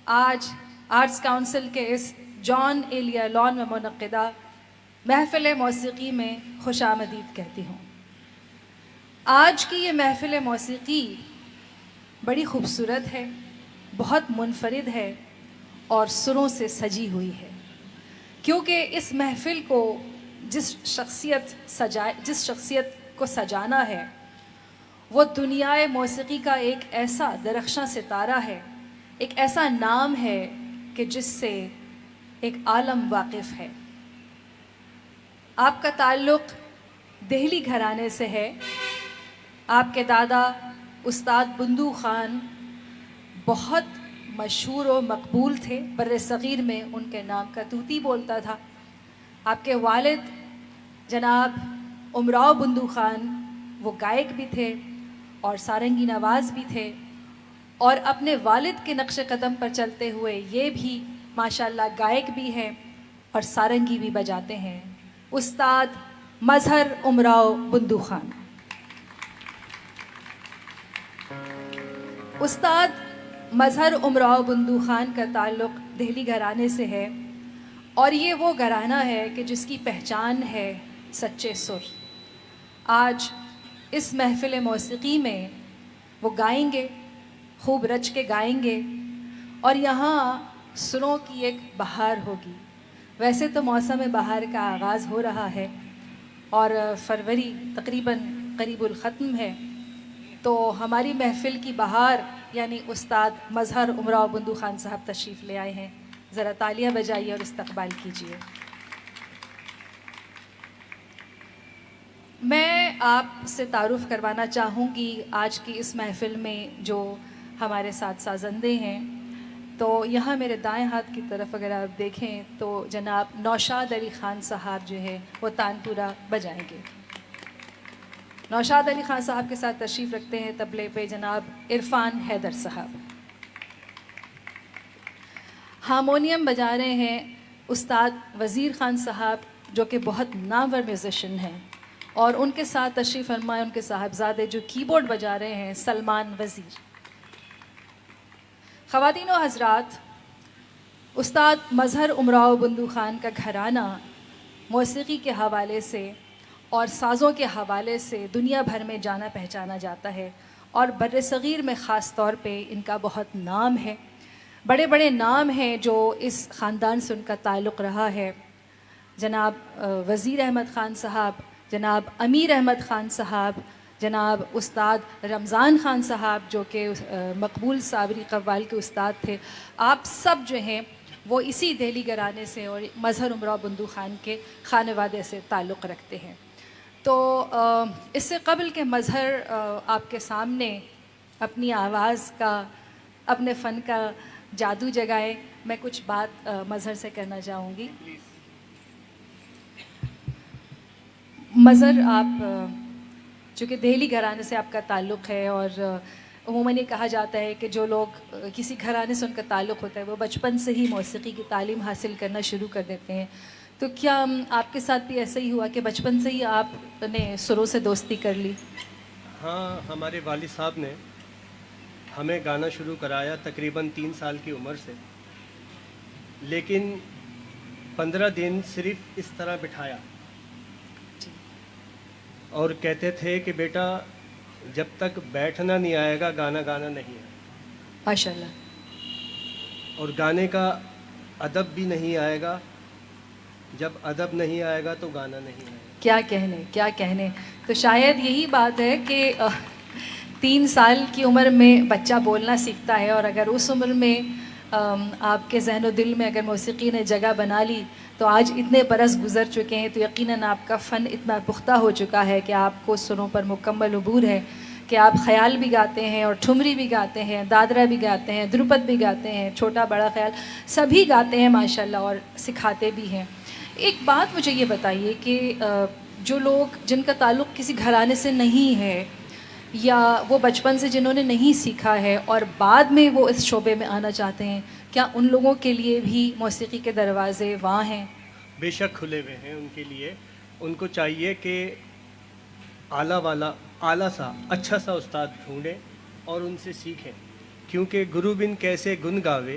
آج arts council کے اس جان ایلیا lawn میں منعقدہ محفل موسیقی میں خوش آمدید کہتی ہوں۔ آج کی یہ محفل موسیقی بڑی خوبصورت ہے، بہت منفرد ہے اور سروں سے سجی ہوئی ہے، کیونکہ اس محفل کو جس شخصیت کو سجانا ہے وہ دنیائے موسیقی کا ایک ایسا درخشاں ستارہ ہے، ایک ایسا نام ہے کہ جس سے ایک عالم واقف ہے۔ آپ کا تعلق دہلی گھرانے سے ہے۔ آپ کے دادا استاد بندو خان بہت مشہور و مقبول تھے، بر صغیر میں ان کے نام کا طوطی بولتا تھا۔ آپ کے والد جناب امراؤ بندو خان وہ گائک بھی تھے اور سارنگی نواز بھی تھے، اور اپنے والد کے نقش قدم پر چلتے ہوئے یہ بھی ماشاءاللہ گائک بھی ہیں اور سارنگی بھی بجاتے ہیں، استاد مظہر امراؤ بندو خان۔ استاد مظہر امراؤ بندو خان کا تعلق دہلی گھرانے سے ہے، اور یہ وہ گھرانہ ہے کہ جس کی پہچان ہے سچے سر۔ آج اس محفل موسیقی میں وہ گائیں گے، خوب رچ کے گائیں گے، اور یہاں سروں کی ایک بہار ہوگی۔ ویسے تو موسم بہار کا آغاز ہو رہا ہے اور فروری تقریباً قریب الختم ہے، تو ہماری محفل کی بہار یعنی استاد مظہر امراؤ بندو خان صاحب تشریف لے آئے ہیں۔ ذرا تالیاں بجائیے اور استقبال کیجیے۔ میں آپ سے تعارف کروانا چاہوں گی آج کی اس محفل میں جو ہمارے ساتھ سازندے ہیں۔ تو یہاں میرے دائیں ہاتھ کی طرف اگر آپ دیکھیں تو جناب نوشاد علی خان صاحب جو ہے وہ تانپورہ بجائیں گے۔ نوشاد علی خان صاحب کے ساتھ تشریف رکھتے ہیں طبلے پہ جناب عرفان حیدر صاحب۔ ہارمونیم بجا رہے ہیں استاد وزیر خان صاحب جو کہ بہت نامور میوزیشین ہیں، اور ان کے ساتھ تشریف فرمائے ان کے صاحبزادے جو کی بورڈ بجا رہے ہیں سلمان وزیر۔ خواتین و حضرات، استاد مظہر امراؤ بندو خان کا گھرانہ موسیقی کے حوالے سے اور سازوں کے حوالے سے دنیا بھر میں جانا پہچانا جاتا ہے، اور بر صغیر میں خاص طور پہ ان کا بہت نام ہے۔ بڑے بڑے نام ہیں جو اس خاندان سے ان کا تعلق رہا ہے، جناب وزیر احمد خان صاحب، جناب امیر احمد خان صاحب، جناب استاد رمضان خان صاحب جو کہ مقبول صابری قوال کے استاد تھے۔ آپ سب جو ہیں وہ اسی دہلی گھرانے سے اور مظہر امراؤ بندو خان کے خانوادے سے تعلق رکھتے ہیں۔ تو اس سے قبل کہ مظہر آپ کے سامنے اپنی آواز کا، اپنے فن کا جادو جگائے، میں کچھ بات مظہر سے کرنا چاہوں گی۔ مظہر، آپ چونکہ دہلی گھرانے سے آپ کا تعلق ہے، اور عموماً یہ کہا جاتا ہے کہ جو لوگ کسی گھرانے سے ان کا تعلق ہوتا ہے وہ بچپن سے ہی موسیقی کی تعلیم حاصل کرنا شروع کر دیتے ہیں، تو کیا آپ کے ساتھ بھی ایسا ہی ہوا کہ بچپن سے ہی آپ نے سروں سے دوستی کر لی؟ ہاں، ہمارے والد صاحب نے ہمیں گانا شروع کرایا تقریباً 3 سال کی عمر سے، لیکن 15 دن صرف اس طرح بٹھایا اور کہتے تھے کہ بیٹا جب تک بیٹھنا نہیں آئے گا گانا گانا نہیں ہے، ماشاءاللہ۔ اور گانے کا ادب بھی نہیں آئے گا، جب ادب نہیں آئے گا تو گانا نہیں آئے گا۔ کیا کہنے، تو شاید یہی بات ہے کہ 3 سال کی عمر میں بچہ بولنا سیکھتا ہے، اور اگر اس عمر میں آپ کے ذہن و دل میں اگر موسیقی نے جگہ بنا لی تو آج اتنے برس گزر چکے ہیں تو یقیناً آپ کا فن اتنا پختہ ہو چکا ہے کہ آپ کو سروں پر مکمل عبور ہے، کہ آپ خیال بھی گاتے ہیں اور ٹھمری بھی گاتے ہیں، دادرا بھی گاتے ہیں، دھروپد بھی گاتے ہیں، چھوٹا بڑا خیال سبھی گاتے ہیں ماشاءاللہ، اور سکھاتے بھی ہیں۔ ایک بات مجھے یہ بتائیے کہ جو لوگ جن کا تعلق کسی گھرانے سے نہیں ہے، یا وہ بچپن سے جنہوں نے نہیں سیکھا ہے اور بعد میں وہ اس شعبے میں آنا چاہتے ہیں، کیا ان لوگوں کے لیے بھی موسیقی کے دروازے وہاں ہیں؟ بے شک کھلے ہوئے ہیں ان کے لیے۔ ان کو چاہیے کہ اعلیٰ سا اچھا سا استاد ڈھونڈیں اور ان سے سیکھیں، کیونکہ گرو بن کیسے گن گاوے،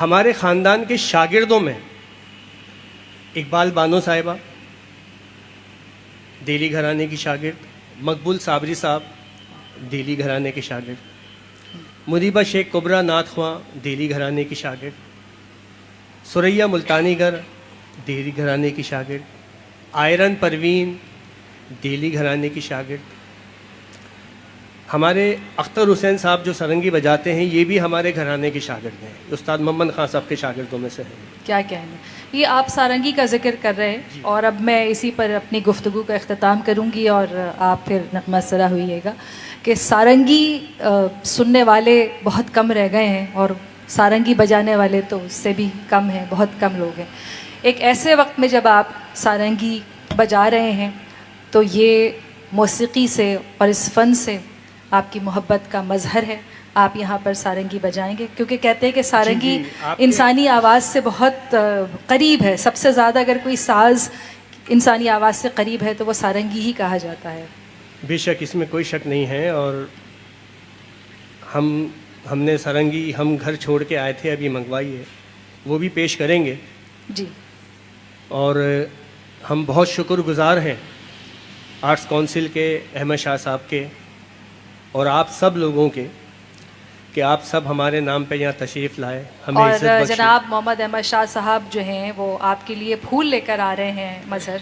ہمارے خاندان کے شاگردوں میں اقبال بانو صاحبہ دہلی گھرانے کی شاگرد، مقبول صابری صاحب دہلی گھرانے کے شاگرد، مدیبہ شیخ کبریٰ نعت خواں دہلی گھرانے کی شاگرد، ثریا ملتانی گر دہلی گھرانے کی شاگرد، آئرن پروین دہلی گھرانے کی شاگرد، ہمارے اختر حسین صاحب جو سرنگی بجاتے ہیں یہ بھی ہمارے گھرانے کے شاگرد ہیں، استاد محمد خان صاحب کے شاگردوں میں سے ہیں۔ کیا کہنا، یہ آپ سارنگی کا ذکر کر رہے ہیں اور اب میں اسی پر اپنی گفتگو کا اختتام کروں گی اور آپ پھر نغمہ سرا ہوئیے گا کہ سارنگی سننے والے بہت کم رہ گئے ہیں اور سارنگی بجانے والے تو اس سے بھی کم ہیں، بہت کم لوگ ہیں۔ ایک ایسے وقت میں جب آپ سارنگی بجا رہے ہیں تو یہ موسیقی سے اور اس فن سے آپ کی محبت کا مظہر ہے، آپ یہاں پر سارنگی بجائیں گے کیونکہ کہتے ہیں کہ سارنگی آپ کے انسانی آواز سے بہت قریب ہے، سب سے زیادہ اگر کوئی ساز انسانی آواز سے قریب ہے تو وہ سارنگی ہی کہا جاتا ہے۔ بے شک اس میں کوئی شک نہیں ہے، اور ہم نے سرنگی ہم گھر چھوڑ کے آئے تھے، ابھی منگوائی ہے، وہ بھی پیش کریں گے۔ جی، اور ہم بہت شکر گزار ہیں آرٹس کونسل کے، احمد شاہ صاحب کے اور آپ سب لوگوں کے کہ آپ سب ہمارے نام پہ یہاں تشریف لائے، ہمیں اور عزت بخشی۔ جناب محمد احمد شاہ صاحب جو ہیں وہ آپ کے لیے پھول لے کر آ رہے ہیں مظہر۔